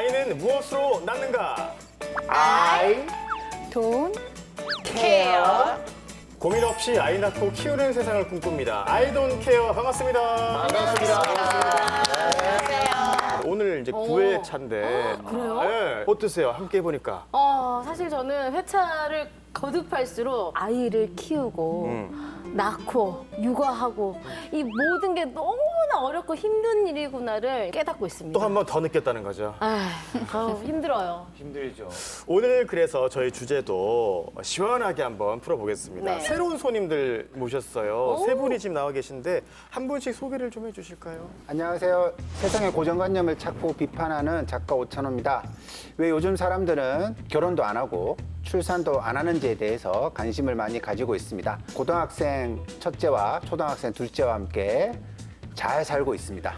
아이는 무엇으로 낳는가? 아이 돈, 케어. 고민 없이 아이 낳고 키우는 세상을 꿈꿉니다. 아이돈 케어 반갑습니다. 오늘 이제 9회 차인데 그래요? 네, 어떠세요? 함께 해보니까. 사실 저는 회차를 거듭할수록 아이를 키우고 낳고 육아하고 이 모든 게 너무나 어렵고 힘든 일이구나를 깨닫고 있습니다. 또 한 번 더 느꼈다는 거죠. 힘들어요. 힘들죠. 오늘 그래서 저희 주제도 시원하게 한번 풀어보겠습니다. 네. 새로운 손님들 모셨어요. 세 분이 지금 나와 계신데 한 분씩 소개를 좀 해주실까요? 안녕하세요. 세상의 고정관념을 찾고 비판하는 작가 오찬호입니다. 왜 요즘 사람들은 결혼도 안 하고 출산도 안 하는지에 대해서 관심을 많이 가지고 있습니다. 고등학생 첫째와 초등학생 둘째와 함께 잘 살고 있습니다.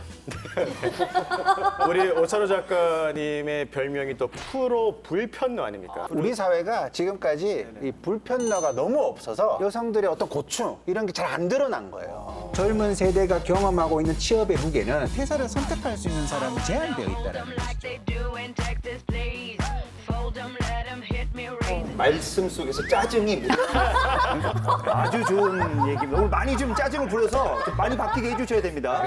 우리 오찬호 작가님의 별명이 또 프로 불편러 아닙니까? 우리 사회가 지금까지 이 불편러가 너무 없어서 여성들의 어떤 고충 이런 게 잘 안 드러난 거예요. 젊은 세대가 경험하고 있는 취업의 무게는 퇴사를 선택할 수 있는 사람이 제한되어 있다는 것이죠. 말씀 속에서 짜증이 아주 좋은 얘기입니다. 오늘 많이 좀 짜증을 부려서 좀 많이 바뀌게 해주셔야 됩니다.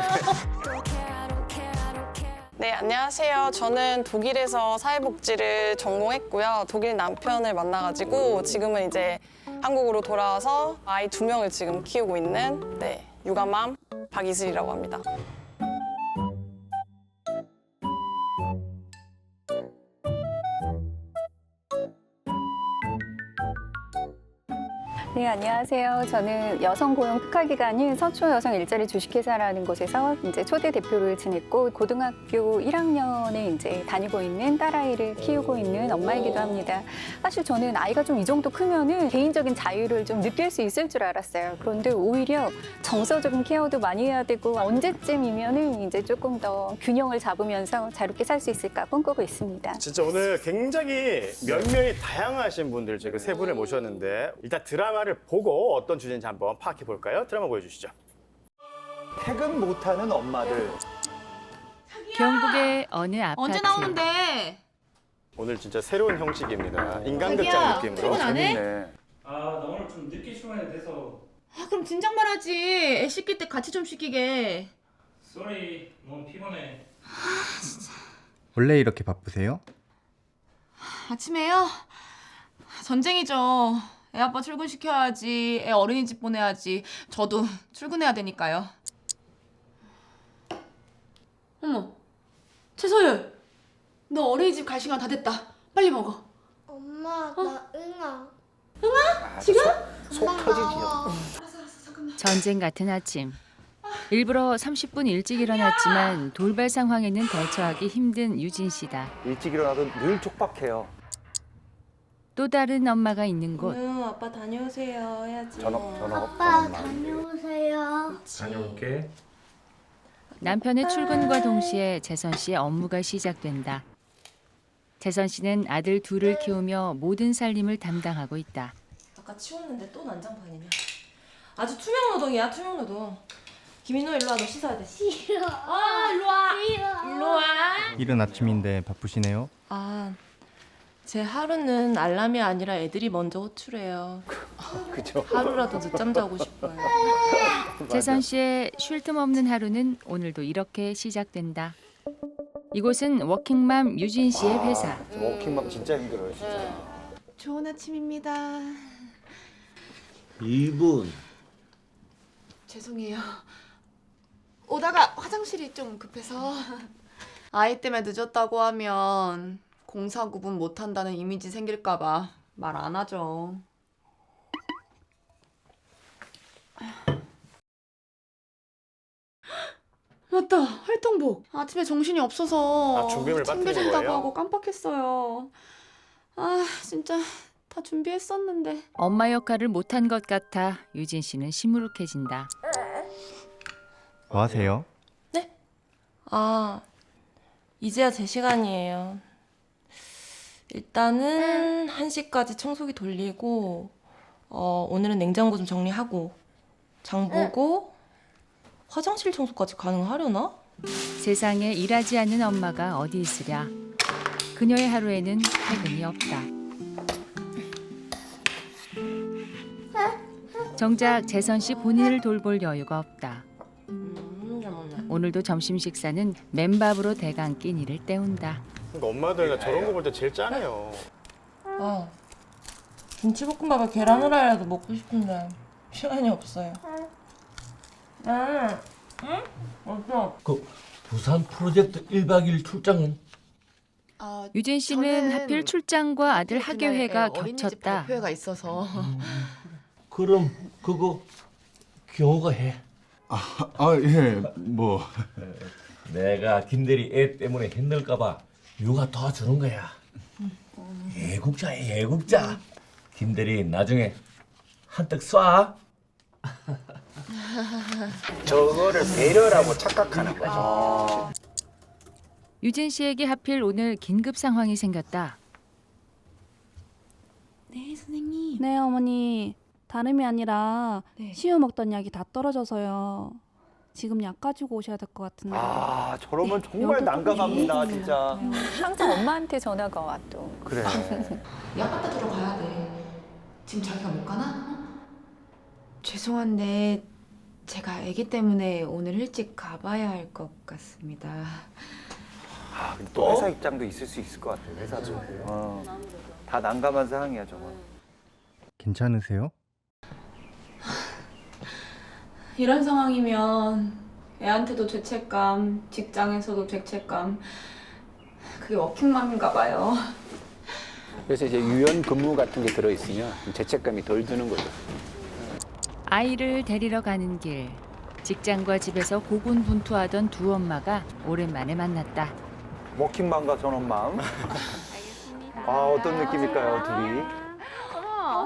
네, 안녕하세요. 저는 독일에서 사회복지를 전공했고요. 독일 남편을 만나가지고 지금은 이제 한국으로 돌아와서 아이 2명을 지금 키우고 있는 육아맘 박이슬이라고 합니다. 네, 안녕하세요. 저는 여성고용 특화기관인 서초여성 일자리 주식회사라는 곳에서 이제 초대 대표를 지냈고 고등학교 1학년에 이제 다니고 있는 딸아이를 키우고 있는 엄마이기도 합니다. 사실 저는 아이가 좀 이 정도 크면은 개인적인 자유를 좀 느낄 수 있을 줄 알았어요. 그런데 오히려 정서적인 케어도 많이 해야 되고 언제쯤이면은 이제 조금 더 균형을 잡으면서 자유롭게 살 수 있을까 꿈꾸고 있습니다. 진짜 오늘 굉장히 면면이 다양하신 분들 지금 세 분을 모셨는데 일단 드라마를 보고 어떤 주제인지 한번 파악해 볼까요? 드라마 보여주시죠. 퇴근 못하는 엄마들. 경북의 어느 아파트. 언제 나오는데? 오늘 진짜 새로운 형식입니다. 인간극장 자기야, 느낌으로. 퇴근 안 해? 재밌네. 아, 나 오늘 좀 늦게 출근해야 돼서. 그럼 진작 말하지. 애 씻길 때 같이 좀 씻기게. 쏘리, 너무 피곤해. 원래 이렇게 바쁘세요? 아침에요? 전쟁이죠. 애 아빠 출근시켜야지. 애 어린이집 보내야지. 저도 출근해야 되니까요. 어머, 최소율. 너 어린이집 갈 시간 다 됐다. 빨리 먹어. 엄마, 나 응아. 지금? 속 터지지요. 전쟁 같은 아침. 일부러 30분 일찍 일어났지만 돌발 상황에는 대처하기 힘든 유진 씨다. 일찍 일어나도 늘 촉박해요. 또 다른 엄마가 있는 곳. 아빠 다녀오세요 해야지. 아빠, 다녀오세요. 다녀올게. 남편의 출근과 동시에 재선 씨의 업무가 시작된다. 재선 씨는 아들 둘을 키우며 모든 살림을 담당하고 있다. 아까 치웠는데 또 난장판이냐. 아주 투명노동이야, 투명노동. 김인호 일로 와, 너 씻어야 돼. 싫어. 일로 와. 싫어. 일로 와. 이른 아침인데 바쁘시네요. 제 하루는 알람이 아니라 애들이 먼저 호출해요. 그죠? 하루라도 늦잠 자고 싶어요. 재선 씨의 쉴 틈 없는 하루는 오늘도 이렇게 시작된다. 이곳은 워킹맘 유진 씨의 회사. 워킹맘 진짜 힘들어요, 진짜. 좋은 아침입니다. 이분. 죄송해요. 오다가 화장실이 좀 급해서. 아이 때문에 늦었다고 하면 공사 구분 못한다는 이미지 생길까 봐 말 안 하죠. 맞다, 활동복. 아침에 정신이 없어서 준비물 빠뜨린 챙겨준다고 거예요? 하고 깜빡했어요. 진짜 다 준비했었는데. 엄마 역할을 못한 것 같아 유진 씨는 시무룩해진다. 뭐 하세요? 이제야 제 시간이에요. 일단은 1시까지 청소기 돌리고 오늘은 냉장고 좀 정리하고 장 보고 화장실 청소까지 가능하려나? 세상에 일하지 않는 엄마가 어디 있으랴. 그녀의 하루에는 퇴근이 없다. 정작 재선 씨 본인을 돌볼 여유가 없다. 잘 먹네. 오늘도 점심 식사는 맨밥으로 대강 끼니를 때운다. 그러니까 엄마들 저런 거 볼 때 제일 짠해요. 아, 김치볶음밥에 계란 후라이라도 먹고 싶은데 시간이 없어요. 응? 어때? 그 부산 프로젝트 1박 2일 출장은? 유진 씨는 하필 출장과 아들 학예회가 겹쳤다. 발표회가 있어서. 그럼 그거 교호가 해. 예, 뭐. 내가 김대리 애 때문에 힘들까봐 육아 도와주는 거야. 애국자야, 애국자. 김대리 나중에 한턱 쏴. 저거를 배려라고 착각하는 거죠. 유진 씨에게 하필 오늘 긴급 상황이 생겼다. 네, 선생님. 네, 어머니. 다름이 아니라 시우 먹던 약이 다 떨어져서요. 지금 약 가지고 오셔야 될 것 같은데. 아, 저러면 정말 난감합니다, 진짜. 항상 엄마한테 전화가 와 또. 그래. 약 갖다 주러 가야 돼. 지금 자기가 못 가나? 죄송한데 제가 아기 때문에 오늘 일찍 가봐야 할 것 같습니다. 아, 근데 또 회사 입장도 있을 수 있을 것 같아요, 회사도. 다 난감한 상황이야, 저거. 괜찮으세요? 이런 상황이면 애한테도 죄책감, 직장에서도 죄책감. 그게 워킹맘인가 봐요. 그래서 이제 유연 근무 같은 게 들어있으면 좀 죄책감이 덜 드는 거죠. 아이를 데리러 가는 길. 직장과 집에서 고군분투하던 두 엄마가 오랜만에 만났다. 워킹맘과 전업맘. 아, 어떤 느낌일까요, 둘이?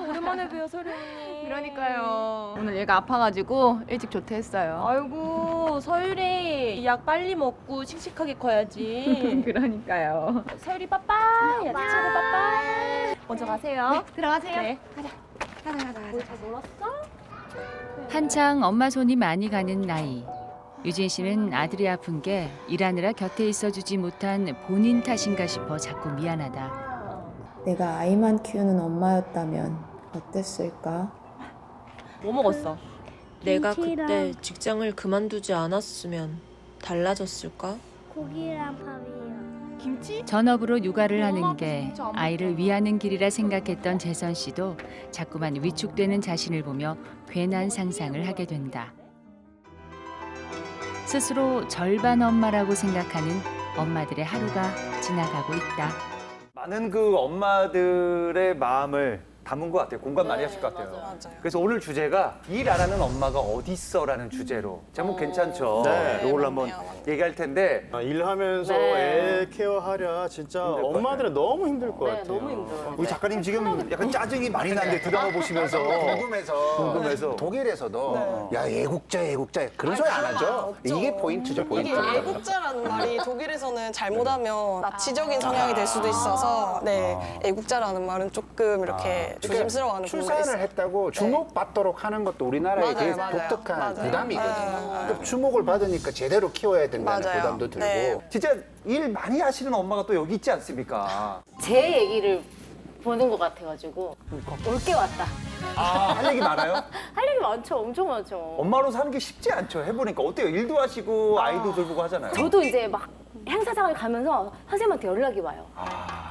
오랜만에 뵈요, 서리 언니. 그러니까요. 오늘 얘가 아파가지고 일찍 조퇴했어요. 아이고, 서율이 약 빨리 먹고 씩씩하게 커야지. 그러니까요. 서율이 빠빠이, 야채 차고 빠빠이. 먼저 가세요. 네, 들어가세요. 네. 가자. 우리 잘 놀았어? 한창 엄마 손이 많이 가는 나이. 유진 씨는 아들이 아픈 게 일하느라 곁에 있어주지 못한 본인 탓인가 싶어 자꾸 미안하다. 내가 아이만 키우는 엄마였다면 어땠을까? 뭐 먹었어? 내가 그때 직장을 그만두지 않았으면 달라졌을까? 고기랑 밥이요. 김치? 전업으로 육아를 하는 게 아이를 위하는 길이라 생각했던 재선 씨도 자꾸만 위축되는 자신을 보며 괜한 상상을 하게 된다. 스스로 절반 엄마라고 생각하는 엄마들의 하루가 지나가고 있다. 많은 그 엄마들의 마음을 담은 것 같아요. 공감 많이 하실 것 같아요. 맞아요. 그래서 오늘 주제가 일 안 하는 엄마가 어딨어라는 주제로. 제목 괜찮죠? 네. 이걸로 한번 얘기할 텐데. 일하면서 네. 애 케어하랴 진짜 힘들 것 엄마들은 너무 힘들 것 같아요. 너무 힘들어요. 우리 작가님 지금 약간 짜증이 많이 나는데 드라마 보시면서 궁금해서. 독일에서도 야 애국자 그런 소리 안 하죠. 없죠. 이게 포인트죠, 포인트. 이게 애국자라는 말이 독일에서는 잘못하면 나치적인 성향이 될 수도 있어서 애국자라는 말은 조금 이렇게 조심스러워하는 부분이 출산을 있어요. 했다고 주목받도록 하는 것도 우리나라의 되게 독특한 맞아요. 부담이거든요. 또 주목을 받으니까 제대로 키워야 된다는 맞아요. 부담도 들고. 네. 진짜 일 많이 하시는 엄마가 또 여기 있지 않습니까? 제 얘기를 보는 것 같아가지고 올 게 왔다. 할 얘기 많아요? 할 얘기 많죠. 엄청 많죠. 엄마로 사는 게 쉽지 않죠. 해보니까 어때요? 일도 하시고 아이도 돌보고 하잖아요. 저도 이제 막 행사장을 가면서 선생님한테 연락이 와요.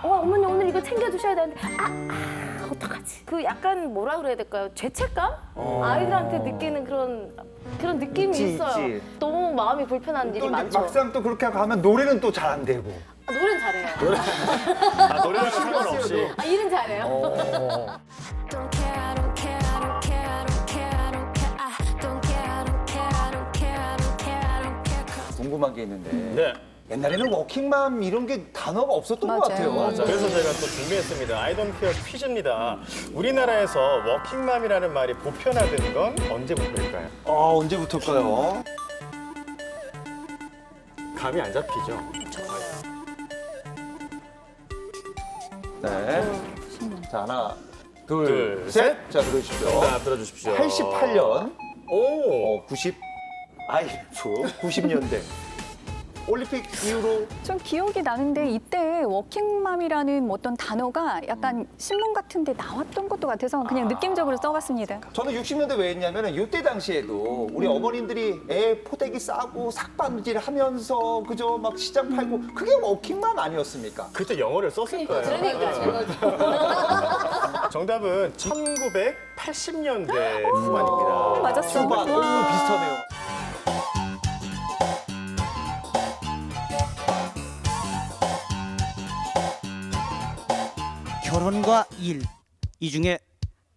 어머니 오늘 이거 챙겨주셔야 되는데 어떡하지? 그 약간 뭐라 그래야 될까요? 죄책감? 아이들한테 느끼는 그런 느낌이 있지, 있어요. 있지. 너무 마음이 불편한 일이 또 이제 많죠. 막상 또 그렇게 하고 하면 노래는 또 잘 안 되고. 노래는 잘해요. 노래랑 상관없이. 일은 잘해요. 궁금한 게 있는데 네. 옛날에는 워킹맘 이런 게 단어가 없었던 것 같아요. 그래서 제가 또 준비했습니다. 아이돈케어 퀴즈입니다. 우리나라에서 워킹맘이라는 말이 보편화된 건 언제부터일까요? 언제부터일까요? 감이 안 잡히죠? 네. 자, 하나, 둘, 셋. 자, 들어주십시오. 정답 들어주십시오. 88년, 오. 90, 아이프, 90년대. 올림픽 이후로 좀 기억이 나는데 이때 워킹맘이라는 어떤 단어가 약간 신문 같은 데 나왔던 것도 같아서 그냥 느낌적으로 써봤습니다. 저는 60년대 왜 했냐면은 이때 당시에도 우리 어머님들이 애 포대기 싸고 삭반질 하면서 그저 막 시장 팔고 그게 워킹맘 아니었습니까? 그때 영어를 썼을 거예요. 정답은 1980년대 후반입니다. 맞았어. 후반 너무 비슷하네요. 결혼과 일, 이 중에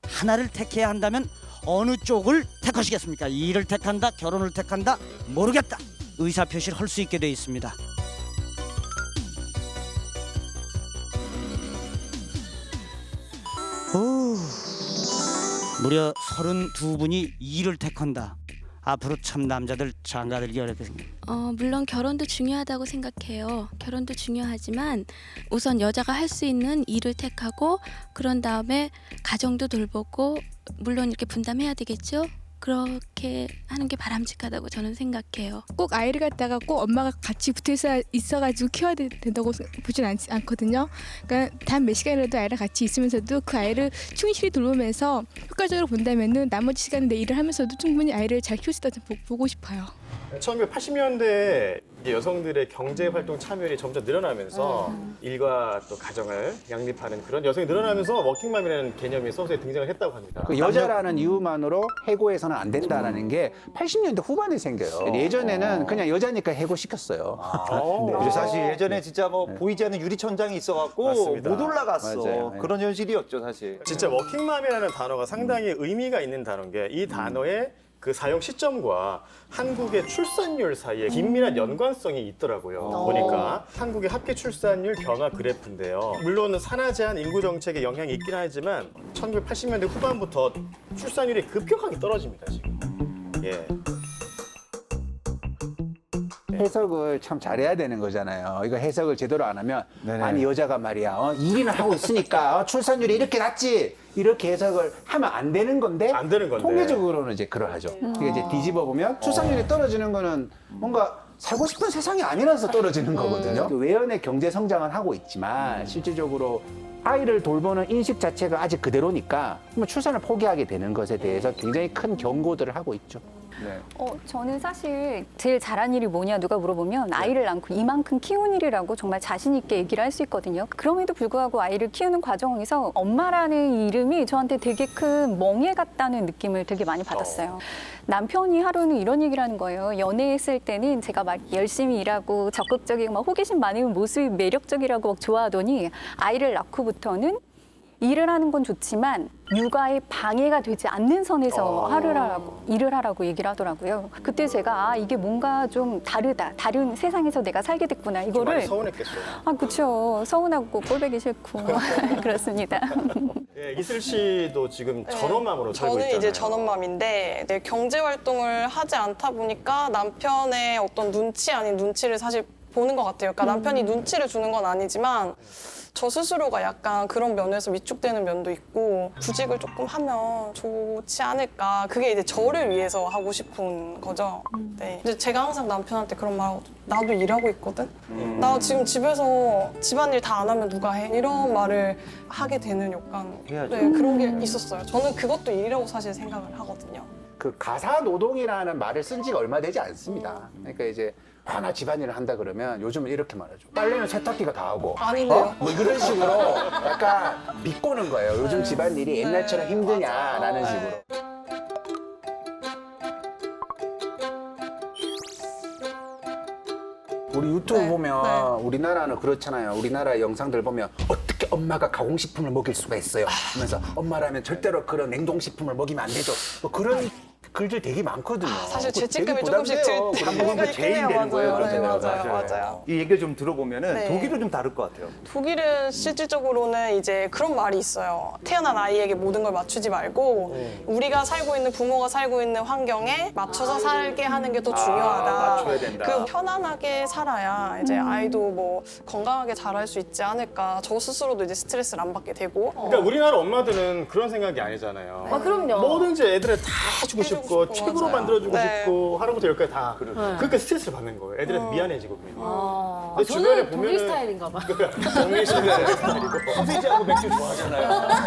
하나를 택해야 한다면 어느 쪽을 택하시겠습니까? 일을 택한다, 결혼을 택한다, 모르겠다. 의사표시를 할 수 있게 돼 있습니다. 오, 무려 32분이 일을 택한다. 앞으로 참 남자들 장가들기 어렵겠습니다. 물론 결혼도 중요하다고 생각해요. 결혼도 중요하지만 우선 여자가 할 수 있는 일을 택하고 그런 다음에 가정도 돌보고 물론 이렇게 분담해야 되겠죠. 그렇게 하는 게 바람직하다고 저는 생각해요. 꼭 아이를 갖다가 꼭 엄마가 같이 붙어 있어가지고 키워야 된다고 보진 않거든요. 그러니까 단 몇 시간이라도 아이랑 같이 있으면서도 그 아이를 충실히 돌보면서 효과적으로 본다면은 나머지 시간에 내 일을 하면서도 충분히 아이를 잘 키울 수 있다고 보고 싶어요. 1980년대 여성들의 경제활동 참여율이 점점 늘어나면서 일과 또 가정을 양립하는 그런 여성이 늘어나면서 워킹맘이라는 개념이 소설에 등장을 했다고 합니다. 그 여자라는 이유만으로 해고해서는 안 된다라는 게 80년대 후반에 생겨요. 예전에는 그냥 여자니까 해고시켰어요. 그래서 사실 예전에 진짜 뭐 보이지 않는 유리천장이 있어갖고 맞습니다. 못 올라갔어. 맞아요. 그런 현실이었죠 사실. 진짜 워킹맘이라는 단어가 상당히 의미가 있는 단어인 게 이 단어의 그 사용 시점과 한국의 출산율 사이에 긴밀한 연관성이 있더라고요. 보니까 한국의 합계 출산율 변화 그래프인데요. 물론 산하 제한 인구 정책의 영향이 있긴 하지만 1980년대 후반부터 출산율이 급격하게 떨어집니다, 지금. 예. 해석을 참 잘해야 되는 거잖아요. 이거 해석을 제대로 안 하면 아니 여자가 말이야 일이나 하고 있으니까 출산율이 이렇게 낮지 이렇게 해석을 하면 안 되는 건데 안 되는 건데. 통계적으로는 이제 그러하죠. 그러니까 이제 뒤집어 보면 출산율이 떨어지는 거는 뭔가 살고 싶은 세상이 아니라서 떨어지는 거거든요. 그 외연의 경제 성장은 하고 있지만 실질적으로 아이를 돌보는 인식 자체가 아직 그대로니까 출산을 포기하게 되는 것에 대해서 굉장히 큰 경고들을 하고 있죠. 네. 저는 사실 제일 잘한 일이 뭐냐 누가 물어보면 아이를 낳고 이만큼 키운 일이라고 정말 자신 있게 얘기를 할 수 있거든요. 그럼에도 불구하고 아이를 키우는 과정에서 엄마라는 이름이 저한테 되게 큰 멍해 같다는 느낌을 되게 많이 받았어요. 남편이 하루는 이런 얘기를 하는 거예요. 연애했을 때는 제가 막 열심히 일하고 적극적이고 막 호기심 많은 모습이 매력적이라고 막 좋아하더니 아이를 낳고부터는 일을 하는 건 좋지만 육아에 방해가 되지 않는 선에서 일을 하라고 얘기를 하더라고요. 그때 제가 이게 뭔가 좀 다르다. 다른 세상에서 내가 살게 됐구나. 좀 이거를 많이 서운했겠어요. 그렇죠. 서운하고 꼴보기 싫고 그렇습니다. 예, 이슬 씨도 지금 전업맘으로 살고 저는 있잖아요. 이제 전업맘인데 경제 활동을 하지 않다 보니까 남편의 어떤 눈치 아닌 눈치를 사실 보는 것 같아요. 그러니까 남편이 눈치를 주는 건 아니지만 저 스스로가 약간 그런 면에서 위축되는 면도 있고 구직을 조금 하면 좋지 않을까. 그게 이제 저를 위해서 하고 싶은 거죠. 네. 이제 제가 항상 남편한테 그런 말 하거든요. 나도 일하고 있거든. 나 지금 집에서 집안일 다 안 하면 누가 해? 이런 말을 하게 되는 약간 해야죠. 네, 그런 게 있었어요. 저는 그것도 일이라고 사실 생각을 하거든요. 그 가사 노동이라는 말을 쓴 지가 얼마 되지 않습니다. 그러니까 이제 나 집안일을 한다 그러면 요즘은 이렇게 말하죠. 빨래는 세탁기가 다 하고. 아닌데요? 뭐 이런 식으로 약간 비꼬는 거예요. 요즘 집안일이 옛날처럼 힘드냐라는 식으로. 우리 유튜브 보면 우리나라는 그렇잖아요. 우리나라 영상들 보면 어떻게 엄마가 가공식품을 먹일 수가 있어요 하면서 엄마라면 절대로 그런 냉동식품을 먹이면 안 되죠. 뭐 그런 글들 되게 많거든요. 사실 되게 죄책감이 부담돼요. 조금씩 한 번은 죄인 되는 거예요. 맞아요. 그러잖아요. 맞아요. 이 얘기를 좀 들어보면은 네. 독일은 좀 다를 것 같아요. 독일은 실질적으로는 이제 그런 말이 있어요. 태어난 아이에게 모든 걸 맞추지 말고 우리가 살고 있는 부모가 살고 있는 환경에 맞춰서 살게 하는 게 더 중요하다. 맞춰야 된다. 그 편안하게 살아야 이제 아이도 뭐 건강하게 자랄 수 있지 않을까. 저 스스로도 이제 스트레스를 안 받게 되고. 그러니까 우리나라 엄마들은 그런 생각이 아니잖아요. 그럼요. 뭐든지 애들을 다 해주고 싶고 싶고 책으로 맞아요. 만들어주고 네. 싶고 하루부터 열까지 다 그렇죠. 그러니까 스트레스를 받는 거예요. 애들한테 미안해지고 그러면. 아, 근데 주변에 저는 독일 보면은- 스타일인가 봐. 정리 씨는 스타일이고 소세지하고 맥주 좋아하잖아요.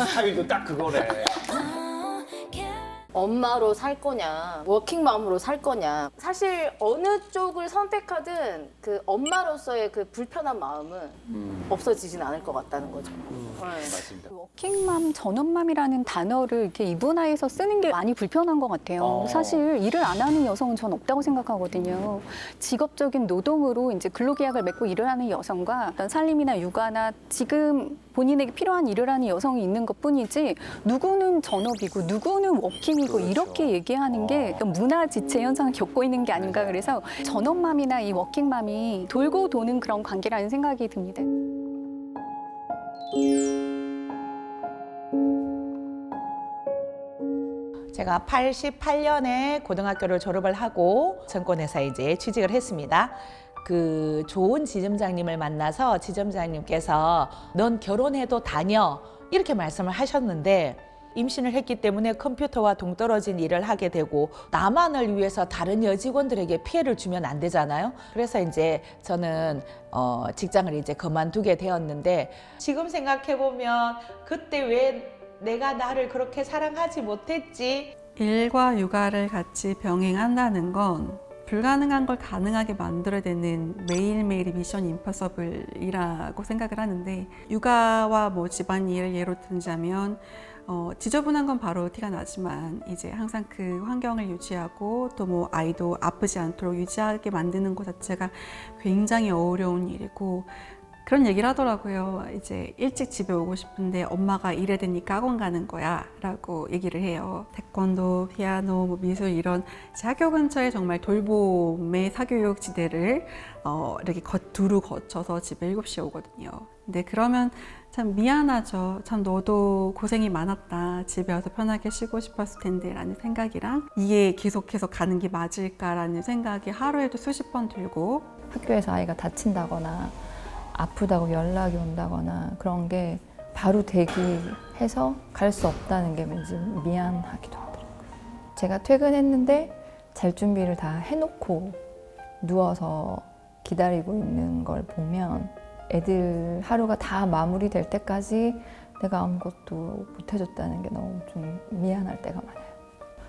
스타일도 딱 그거네. 엄마로 살 거냐, 워킹맘으로 살 거냐. 사실 어느 쪽을 선택하든 그 엄마로서의 그 불편한 마음은 없어지진 않을 것 같다는 거죠. 네. 맞습니다. 워킹맘, 전업맘이라는 단어를 이렇게 이분화해서 쓰는 게 많이 불편한 것 같아요. 사실 일을 안 하는 여성은 전 없다고 생각하거든요. 직업적인 노동으로 이제 근로계약을 맺고 일을 하는 여성과 어떤 살림이나 육아나 지금 본인에게 필요한 일을 하는 여성이 있는 것뿐이지 누구는 전업이고 누구는 워킹이고 이렇게 얘기하는 게 문화 지체 현상을 겪고 있는 게 아닌가. 그래서 전업맘이나 이 워킹맘이 돌고 도는 그런 관계라는 생각이 듭니다. 제가 88년에 고등학교를 졸업을 하고 증권회사에 이제 취직을 했습니다. 그 좋은 지점장님을 만나서 지점장님께서 넌 결혼해도 다녀 이렇게 말씀을 하셨는데 임신을 했기 때문에 컴퓨터와 동떨어진 일을 하게 되고 나만을 위해서 다른 여직원들에게 피해를 주면 안 되잖아요. 그래서 이제 저는 직장을 이제 그만두게 되었는데 지금 생각해 보면 그때 왜 내가 나를 그렇게 사랑하지 못했지? 일과 육아를 같이 병행한다는 건 불가능한 걸 가능하게 만들어야 되는 매일매일의 미션 임퍼서블이라고 생각을 하는데 육아와 뭐 집안일을 예로 들자면 지저분한 건 바로 티가 나지만 이제 항상 그 환경을 유지하고 또 뭐 아이도 아프지 않도록 유지하게 만드는 것 자체가 굉장히 어려운 일이고 그런 얘기를 하더라고요. 이제 일찍 집에 오고 싶은데 엄마가 일해야 되니까 학원 가는 거야 라고 얘기를 해요. 태권도, 피아노, 뭐 미술 이런 학교 근처에 정말 돌봄의 사교육 지대를 이렇게 두루 거쳐서 집에 7시에 오거든요. 근데 그러면 참 미안하죠. 참 너도 고생이 많았다. 집에 와서 편하게 쉬고 싶었을 텐데 라는 생각이랑 이게 계속해서 가는 게 맞을까라는 생각이 하루에도 수십 번 들고 학교에서 아이가 다친다거나 아프다고 연락이 온다거나 그런 게 바로 대기해서 갈 수 없다는 게 왠지 미안하기도 하더라고요. 제가 퇴근했는데 잘 준비를 다 해놓고 누워서 기다리고 있는 걸 보면 애들 하루가 다 마무리될 때까지 내가 아무것도 못 해줬다는 게 너무 좀 미안할 때가 많아요.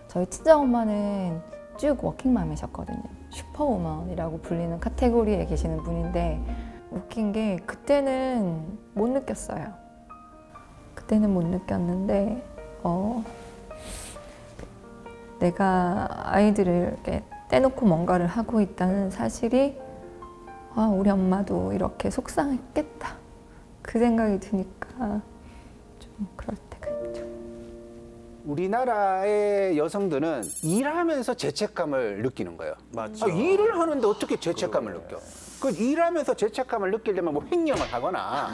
저희 친정엄마는 쭉 워킹맘이셨거든요. 슈퍼우먼이라고 불리는 카테고리에 계시는 분인데 웃긴 게 그때는 못 느꼈어요. 그때는 못 느꼈는데 내가 아이들을 이렇게 떼놓고 뭔가를 하고 있다는 사실이 우리 엄마도 이렇게 속상했겠다. 그 생각이 드니까 좀 그럴 때가 있죠. 우리나라의 여성들은 일하면서 죄책감을 느끼는 거예요. 맞죠. 일을 하는데 어떻게 죄책감을 느껴? 그 일하면서 죄책감을 느끼려면 뭐 횡령을 하거나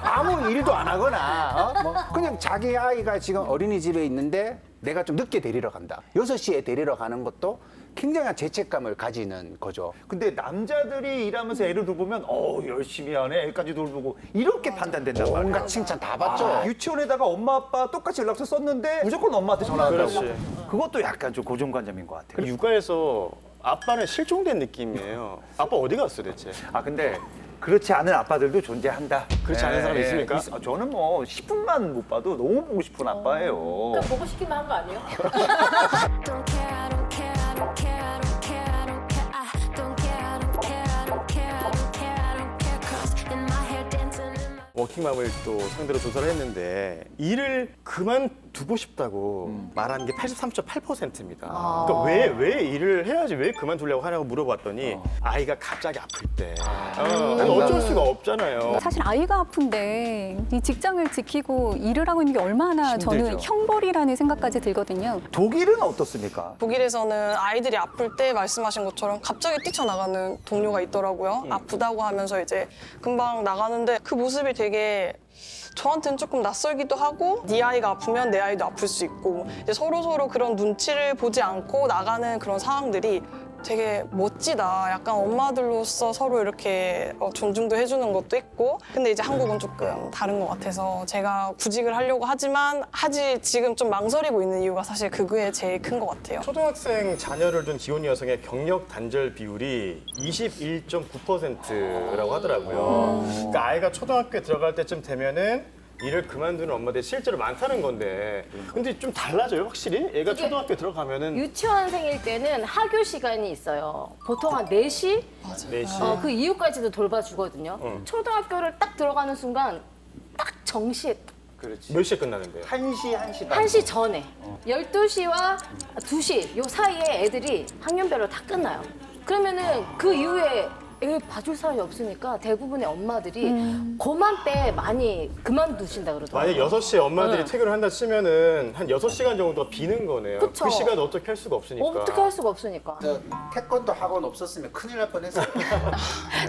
아무 일도 안 하거나 뭐 그냥 자기 아이가 지금 어린이집에 있는데 내가 좀 늦게 데리러 간다. 6시에 데리러 가는 것도 굉장한 죄책감을 가지는 거죠. 근데 남자들이 일하면서 애를 돌보면 열심히 하네, 애까지 돌보고 이렇게 판단된단 말이에요. 온갖 칭찬 다 받죠. 유치원에다가 엄마 아빠 똑같이 연락처 썼는데 무조건 엄마한테 전화한다고. 그렇지. 그것도 약간 좀 고정관념인 것 같아요. 육아에서 아빠는 실종된 느낌이에요. 아빠 어디 갔어 대체? 근데 그렇지 않은 아빠들도 존재한다. 그렇지 않은 사람 있습니까? 저는 뭐 10분만 못 봐도 너무 보고 싶은 아빠예요. 그러니까 보고 싶기만 한 거 아니에요? 워킹맘을 또 상대로 조사를 했는데 일을 그만두고 싶다고 말하는 게 83.8%입니다. 그러니까 왜 일을 해야지 왜 그만두려고 하냐고 물어봤더니 아이가 갑자기 아플 때 어쩔 수가 없잖아요. 사실 아이가 아픈데 이 직장을 지키고 일을 하고 있는 게 얼마나 저는 힘들죠. 형벌이라는 생각까지 들거든요. 독일은 어떻습니까? 독일에서는 아이들이 아플 때 말씀하신 것처럼 갑자기 뛰쳐나가는 동료가 있더라고요. 아프다고 하면서 이제 금방 나가는데 그 모습이 되게 저한테는 조금 낯설기도 하고 네 아이가 아프면 내 아이도 아플 수 있고 이제 서로 그런 눈치를 보지 않고 나가는 그런 상황들이 되게 멋지다. 약간 엄마들로서 서로 이렇게 존중도 해주는 것도 있고 근데 이제 한국은 조금 다른 것 같아서 제가 구직을 하려고 하지만 지금 좀 망설이고 있는 이유가 사실 그게 제일 큰 것 같아요. 초등학생 자녀를 둔 기혼이 여성의 경력 단절 비율이 21.9%라고 하더라고요. 그러니까 아이가 초등학교에 들어갈 때쯤 되면은 일을 그만두는 엄마들이 실제로 많다는 건데 근데 좀 달라져요 확실히? 애가 초등학교 들어가면은 유치원생일 때는 학교 시간이 있어요. 보통 한 4시? 맞아. 4시. 그 이후까지도 돌봐주거든요. 초등학교를 딱 들어가는 순간 딱 정시에 그렇지. 몇 시에 끝나는데요? 1시 반. 1시 전에 12시와 2시 요 사이에 애들이 학년별로 다 끝나요. 그러면은 그 이후에 애 봐줄 사람이 없으니까 대부분의 엄마들이 그맘때 많이 그만두신다 그러더라고요. 만약 6시에 엄마들이 네. 퇴근을 한다 치면은 한 6시간 정도가 비는 거네요. 그쵸. 그 시간 어떻게 할 수가 없으니까. 어떻게 할 수가 없으니까. 저 태권도 학원 없었으면 큰일 날 뻔했어요.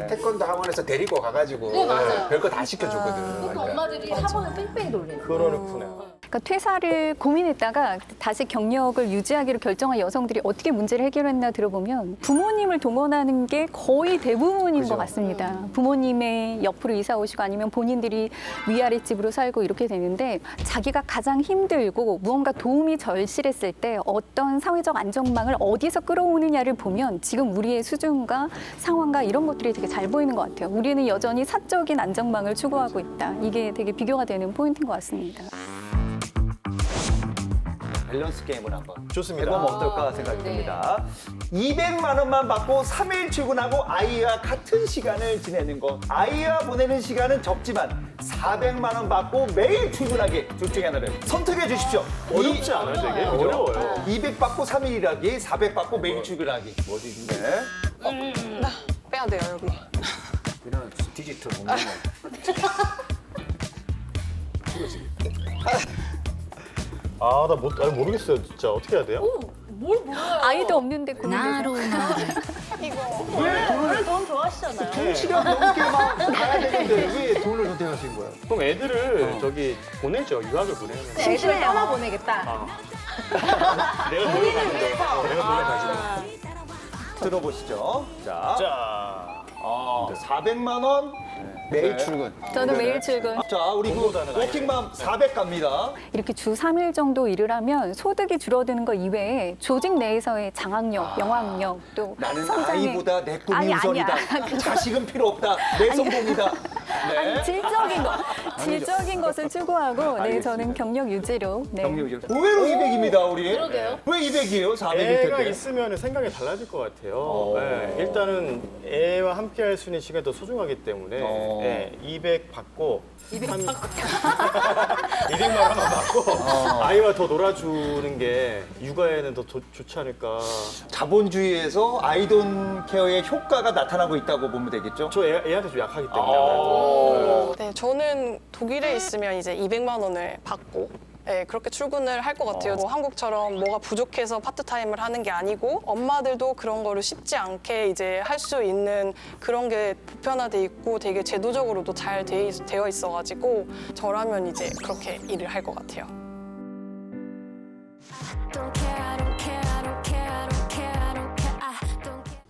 태권도 학원에서 데리고 가가지고 네, 맞아요. 별거 다 시켜주거든. 그러니까 엄마들이 학원을 뺑뺑이 돌리는 거예요. 그러는구나. 그러니까 퇴사를 고민했다가 다시 경력을 유지하기로 결정한 여성들이 어떻게 문제를 해결했나 들어보면 부모님을 동원하는 게 거의 대부분인 것 같습니다. 부모님의 옆으로 이사 오시고 아니면 본인들이 위아래 집으로 살고 이렇게 되는데 자기가 가장 힘들고 무언가 도움이 절실했을 때 어떤 사회적 안전망을 어디서 끌어오느냐를 보면 지금 우리의 수준과 상황과 이런 것들이 되게 잘 보이는 것 같아요. 우리는 여전히 사적인 안전망을 추구하고 있다. 이게 되게 비교가 되는 포인트인 것 같습니다. 밸런스 게임을 한번 좋습니다. 해보면 어떨까 생각이 듭니다. 200만 원만 받고 3일 출근하고 아이와 같은 시간을 지내는 거. 아이와 보내는 시간은 적지만 400만 원 받고 매일 출근하기. 둘 중에 하나를 선택해 주십시오. 어렵지 않아요, 되게? 어려워요. 200 받고 3일 일하기, 400 받고 매일 출근하기. 뭐지? 네. 빼야 돼요 여기. 이런 디지털 공룡을. 나 모르겠어요, 진짜. 어떻게 해야 돼요? 뭘 몰라요. 아이도 없는데 고민돼서. 원래 돈 좋아하시잖아요. 2시간 넘게 막 가야 되는데 왜 돈을 선택하신 거예요? 그럼 애들을 저기 보내죠, 유학을 보내면. 애들을 떠나보내겠다. 내가 본인을 위해서. 내가 돌려가지고. 들어보시죠. 자, 400만 원 매일 출근. 저도 매일 출근. 자, 우리 그 워킹맘 400 갑니다. 이렇게 주 3일 정도 일을 하면 소득이 줄어드는 거 이외에 조직 내에서의 장악력, 영향력 또 나는 성장의 아이보다 내 꿈이 아니, 우선이다. 아니야. 자식은 필요 없다. 내 성공이다. 네. 아니, 질적인 것을 추구하고 네, 저는 경력 유지로. 네. 의외로 200입니다, 우리. 그러게요. 왜 200이에요? 400일 애가 텐데. 있으면 생각이 달라질 것 같아요. 네, 일단은 애와 함께 할 수 있는 시간이 더 소중하기 때문에 200 받고 200만 원만 받고 아이와 더 놀아주는 게 육아에는 더 좋지 않을까. 자본주의에서 아이돈 케어의 효과가 나타나고 있다고 보면 되겠죠? 저 애한테 좀 약하기 때문에. 네, 저는 독일에 있으면 이제 200만 원을 받고 그렇게 출근을 할 것 같아요. 뭐 한국처럼 뭐가 부족해서 파트타임을 하는 게 아니고 엄마들도 그런 거를 쉽지 않게 이제 할 수 있는 그런 게 보편화돼 있고 되게 제도적으로도 잘 되어 있어가지고 저라면 이제 그렇게 일을 할 것 같아요.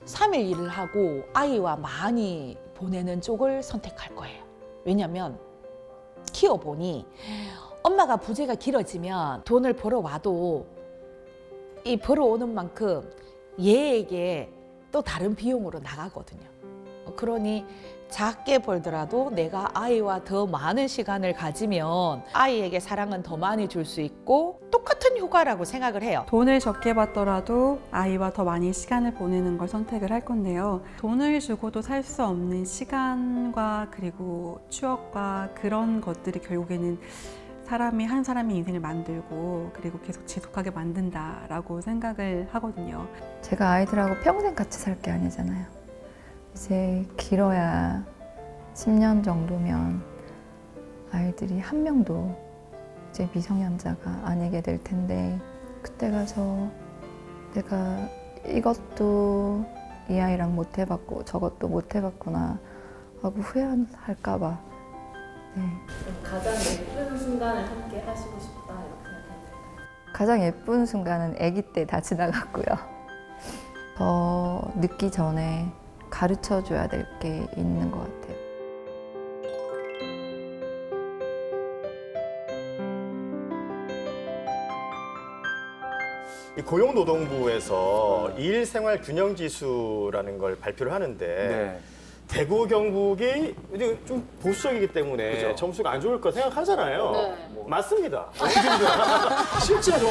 3일 일을 하고 아이와 많이 보내는 쪽을 선택할 거예요. 왜냐면 키워보니 엄마가 부재가 길어지면 돈을 벌어와도 이 벌어오는 만큼 얘에게 또 다른 비용으로 나가거든요. 그러니 작게 벌더라도 내가 아이와 더 많은 시간을 가지면 아이에게 사랑은 더 많이 줄 수 있고 똑같은 효과라고 생각을 해요. 돈을 적게 받더라도 아이와 더 많이 시간을 보내는 걸 선택을 할 건데요. 돈을 주고도 살 수 없는 시간과 그리고 추억과 그런 것들이 결국에는 한 사람의 인생을 만들고 그리고 계속 지속하게 만든다라고 생각을 하거든요. 제가 아이들하고 평생 같이 살 게 아니잖아요. 이제 길어야 10년 정도면 아이들이 한 명도 이제 미성년자가 아니게 될 텐데 그때 가서 내가 이것도 이 아이랑 못 해봤고 저것도 못 해봤구나 하고 후회할까 봐. 네. 가장 예쁜 순간을 함께 하시고 싶다 이렇게 생각합니다. 가장 예쁜 순간은 아기 때 다 지나갔고요. 더 늦기 전에 가르쳐 줘야 될 게 있는 것 같아요. 이 고용노동부에서 일생활균형지수라는 걸 발표를 하는데 네. 대구 경북이 이제 좀 보수적이기 때문에 그죠. 점수가 안 좋을 거 생각하잖아요. 네. 맞습니다. 실제로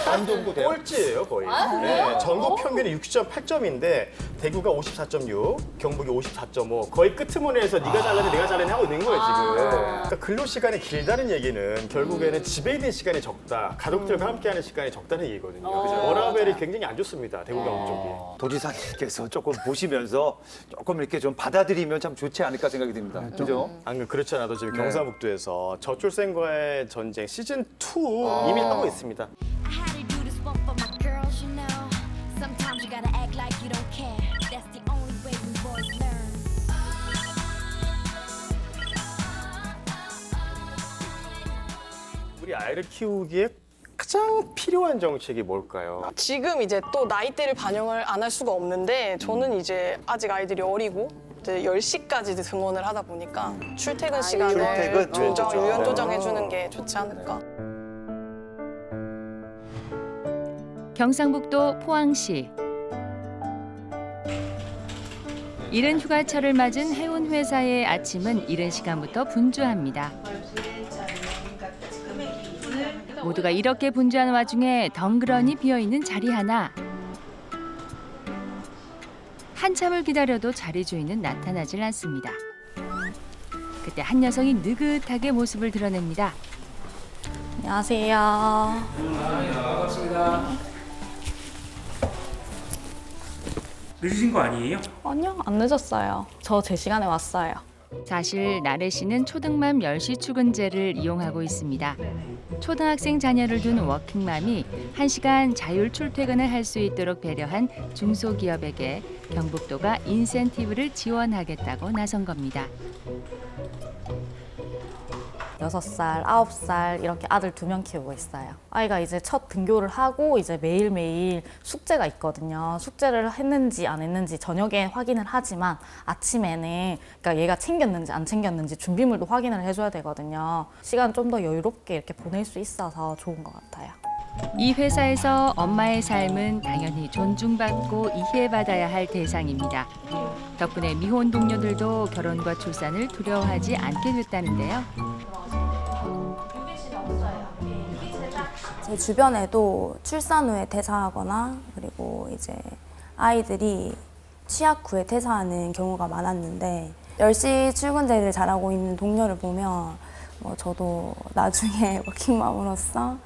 안정도 돼요? 꼴찌예요 거의. 아, 그래요? 네, 전국 평균이 60.8점인데 대구가 54.6, 경북이 54.5. 거의 끄트머리에서 네가 잘라내 내가 잘라내 하고 있는 거예요 지금. 그러니까 근로 시간이 길다는 얘기는 결국에는 집에 있는 시간이 적다, 가족들과 함께하는 시간이 적다는 얘기거든요. 워라밸이 굉장히 안 좋습니다 대구 경북 쪽이. 도지사님께서 조금 보시면서 조금 이렇게 좀 받아들이면 참 좋지 않을까 생각이 듭니다. 그죠? 안 그렇지 않아도 지금 네. 경상북도에서 저출생과의 전쟁 시즌 2 이미 하고 있습니다. I had to do this one for my girls, you know. Sometimes you gotta act like you don't care. That's the only way we boys learn. 우리 아이를 키우기에 가장 필요한 정책이 뭘까요? 지금 이제 또 나이대를 반영을 안 할 수가 없는데 저는 이제 아직 아이들이 어리고 이제 10시까지 등원을 하다 보니까 출퇴근 시간을 출퇴근, 조정, 그렇죠. 유연 조정해 주는 게 좋지 않을까. 경상북도 포항시. 이른 휴가철을 맞은 해운 회사의 아침은 이른 시간부터 분주합니다. 모두가 이렇게 분주한 와중에 덩그러니 비어있는 자리 하나. 한참을 기다려도 자리 주인은 나타나질 않습니다. 그때 한 여성이 느긋하게 모습을 드러냅니다. 안녕하세요. 반갑습니다. 늦으신 거 아니에요? 아니요, 안 늦었어요. 저 제 시간에 왔어요. 사실 나래 씨는 초등맘 10시 출근제를 이용하고 있습니다. 초등학생 자녀를 둔 워킹맘이 1시간 자율 출퇴근을 할 수 있도록 배려한 중소기업에게 경북도가 인센티브를 지원하겠다고 나선 겁니다. 6살, 9살 이렇게 아들 2명 키우고 있어요. 아이가 이제 첫 등교를 하고 이제 매일매일 숙제가 있거든요. 숙제를 했는지 안 했는지 저녁에 확인을 하지만 아침에는 그러니까 얘가 챙겼는지 안 챙겼는지 준비물도 확인을 해줘야 되거든요. 시간 좀 더 여유롭게 이렇게 보낼 수 있어서 좋은 것 같아요. 이 회사에서 엄마의 삶은 당연히 존중받고 이해받아야 할 대상입니다. 덕분에 미혼 동료들도 결혼과 출산을 두려워하지 않게 됐다는데요. 제 주변에도 출산 후에 퇴사하거나 그리고 이제 아이들이 취학 후에 퇴사하는 경우가 많았는데 10시 출근제를 잘하고 있는 동료를 보면 저도 나중에 워킹맘으로서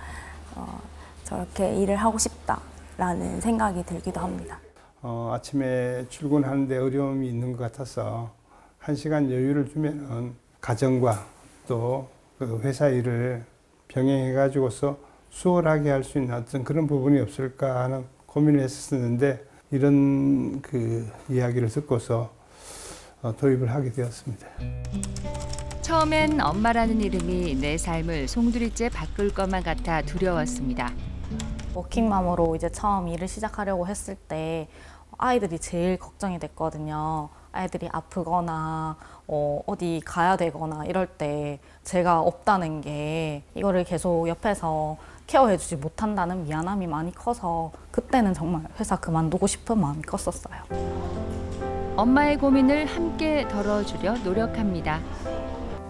저렇게 일을 하고 싶다라는 생각이 들기도 합니다. 아침에 출근하는데 어려움이 있는 것 같아서 1시간 여유를 주면은 가정과 또 그 회사 일을 병행해가지고서 수월하게 할 수 있는 어떤 그런 부분이 없을까 하는 고민을 했었는데 이런 그 이야기를 듣고서 도입을 하게 되었습니다. 처음엔 엄마라는 이름이 내 삶을 송두리째 바꿀 것만 같아 두려웠습니다. 워킹맘으로 이제 처음 일을 시작하려고 했을 때 아이들이 제일 걱정이 됐거든요. 아이들이 아프거나 어디 가야 되거나 이럴 때 제가 없다는 게 이거를 계속 옆에서 케어해주지 못한다는 미안함이 많이 커서 그때는 정말 회사 그만두고 싶은 마음이 컸었어요. 엄마의 고민을 함께 덜어주려 노력합니다.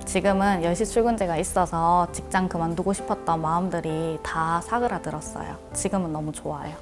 지금은 10시 출근제가 있어서 직장 그만두고 싶었던 마음들이 다 사그라들었어요. 지금은 너무 좋아요.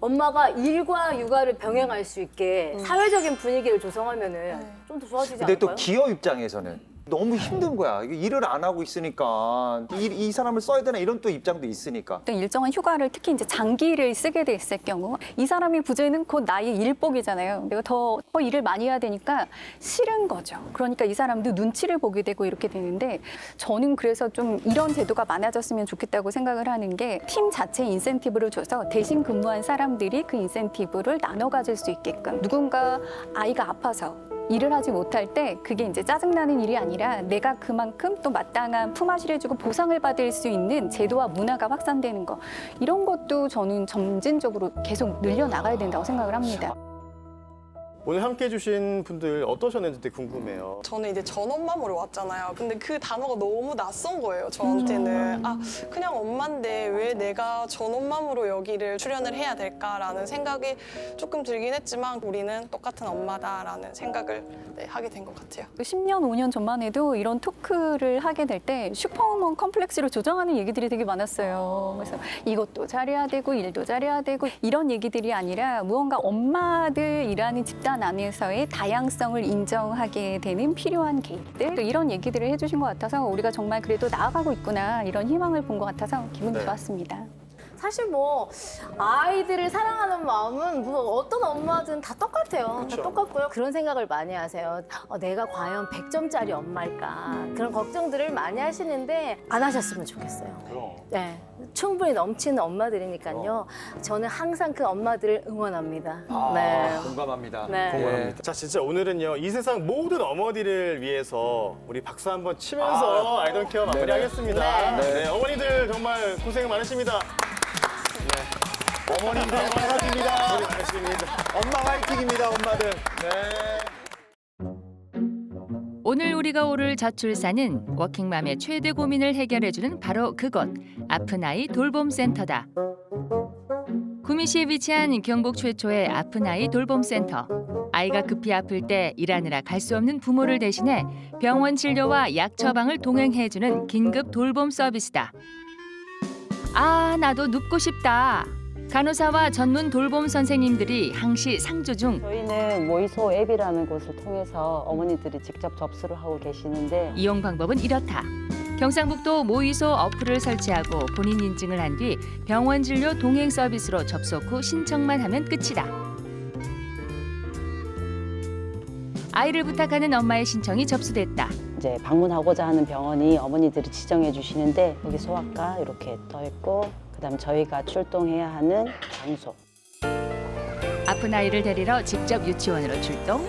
엄마가 일과 육아를 병행할 수 있게 사회적인 분위기를 조성하면은 좀 더 좋아지지 근데 않을까요? 또 기업 입장에서는 너무 힘든 거야. 이게 일을 안 하고 있으니까 이 사람을 써야 되나 이런 또 입장도 있으니까. 어떤 일정한 휴가를 특히 이제 장기를 쓰게 됐을 경우 이 사람이 부재는 곧 나의 일복이잖아요. 내가 더 일을 많이 해야 되니까 싫은 거죠. 그러니까 이 사람도 눈치를 보게 되고 이렇게 되는데 저는 그래서 좀 이런 제도가 많아졌으면 좋겠다고 생각을 하는 게 팀 자체 인센티브를 줘서 대신 근무한 사람들이 그 인센티브를 나눠 가질 수 있게끔 누군가 아이가 아파서 일을 하지 못할 때 그게 이제 짜증나는 일이 아니라 내가 그만큼 또 마땅한 품앗이를 해주고 보상을 받을 수 있는 제도와 문화가 확산되는 거, 이런 것도 저는 점진적으로 계속 늘려나가야 된다고 생각을 합니다. 오늘 함께해 주신 분들 어떠셨는지 궁금해요. 저는 이제 전엄마무로 왔잖아요. 근데 그 단어가 너무 낯선 거예요, 저한테는. 아, 그냥 엄마인데 왜 내가 전엄마무로 여기를 출연을 해야 될까라는 생각이 조금 들긴 했지만 우리는 똑같은 엄마다라는 생각을 하게 된 것 같아요. 10년, 5년 전만 해도 이런 토크를 하게 될 때 슈퍼우먼 컴플렉스로 조장하는 얘기들이 되게 많았어요. 그래서 이것도 잘해야 되고 일도 잘해야 되고 이런 얘기들이 아니라 무언가 엄마들이라는 집단 안에서의 다양성을 인정하게 되는 필요한 개입들, 또 이런 얘기들을 해주신 것 같아서 우리가 정말 그래도 나아가고 있구나, 이런 희망을 본 것 같아서 기분이 좋았습니다. 사실 뭐 아이들을 사랑하는 마음은 뭐 어떤 엄마든 다 똑같아요. 다 똑같고요. 그런 생각을 많이 하세요. 내가 과연 100점짜리 엄마일까? 그런 걱정들을 많이 하시는데 안 하셨으면 좋겠어요. 네, 충분히 넘치는 엄마들이니까요. 저는 항상 그 엄마들을 응원합니다. 네. 공감합니다. 네. 공감합니다. 자, 진짜 오늘은요, 이 세상 모든 어머니들을 위해서 우리 박수 한번 치면서 아이돌 케어 마무리하겠습니다. 네, 어머니들 정말 고생 많으십니다. 어머님들 화이팅입니다. 고생 많으십니다. 엄마 화이팅입니다, 엄마들. 오늘 우리가 오를 저출산은 워킹맘의 최대 고민을 해결해주는 바로 그곳, 아픈 아이 돌봄센터다. 구미시에 위치한 경북 최초의 아픈 아이 돌봄센터. 아이가 급히 아플 때 일하느라 갈 수 없는 부모를 대신해 병원 진료와 약 처방을 동행해주는 긴급 돌봄 서비스다. 아, 나도 눕고 싶다. 간호사와 전문 돌봄 선생님들이 항시 상주 중 저희는 모이소 앱이라는 곳을 통해서 어머니들이 직접 접수를 하고 계시는데 이용 방법은 이렇다. 경상북도 모이소 어플을 설치하고 본인 인증을 한 뒤 병원 진료 동행 서비스로 접속 후 신청만 하면 끝이다. 아이를 부탁하는 엄마의 신청이 접수됐다. 이제 방문하고자 하는 병원이 어머니들이 지정해 주시는데 여기 소아과 이렇게 떠 있고 그다음 저희가 출동해야 하는 장소. 아픈 아이를 데리러 직접 유치원으로 출동.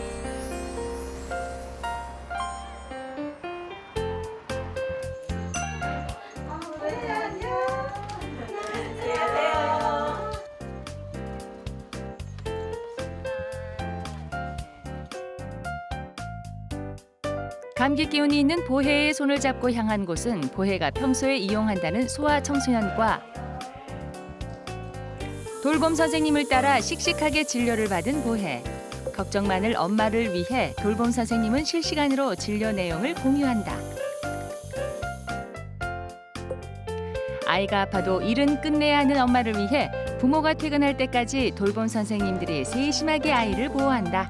감기 기운이 있는 보혜의 손을 잡고 향한 곳은 보혜가 평소에 이용한다는 소아청소년과 돌봄 선생님을 따라 씩씩하게 진료를 받은 보혜. 걱정 많을 엄마를 위해 돌봄 선생님은 실시간으로 진료 내용을 공유한다. 아이가 아파도 일은 끝내야 하는 엄마를 위해 부모가 퇴근할 때까지 돌봄 선생님들이 세심하게 아이를 보호한다.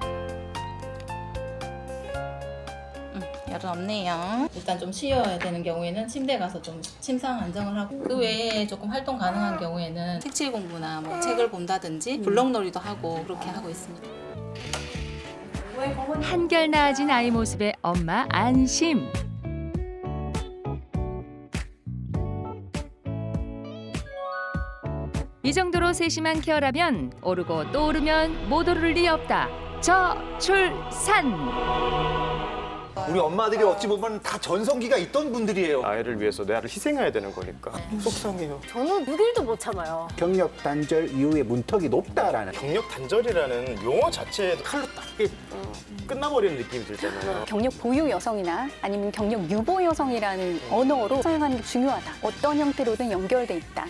열은 없네요. 일단 좀 쉬어야 되는 경우에는 침대 가서 좀 침상 안정을 하고 그 외에 조금 활동 가능한 경우에는 색칠 공부나 뭐 책을 본다든지 블록놀이도 하고 그렇게 하고 있습니다. 한결 나아진 아이 모습에 엄마 안심. 이 정도로 세심한 케어라면 오르고 또 오르면 못 오를 리 없다. 저출산. 우리 엄마들이 어찌 보면 다 전성기가 있던 분들이에요. 아이를 위해서 내 아이를 희생해야 되는 거니까. 속상해요. 저는 6일도 못 참아요. 경력 단절 이후에 문턱이 높다라는. 경력 단절이라는 용어 자체에도 칼로 딱 끝나버리는 느낌이 들잖아요. 경력 보유 여성이나 아니면 경력 유보 여성이라는 언어로 사용하는 게 중요하다. 어떤 형태로든 연결돼 있다.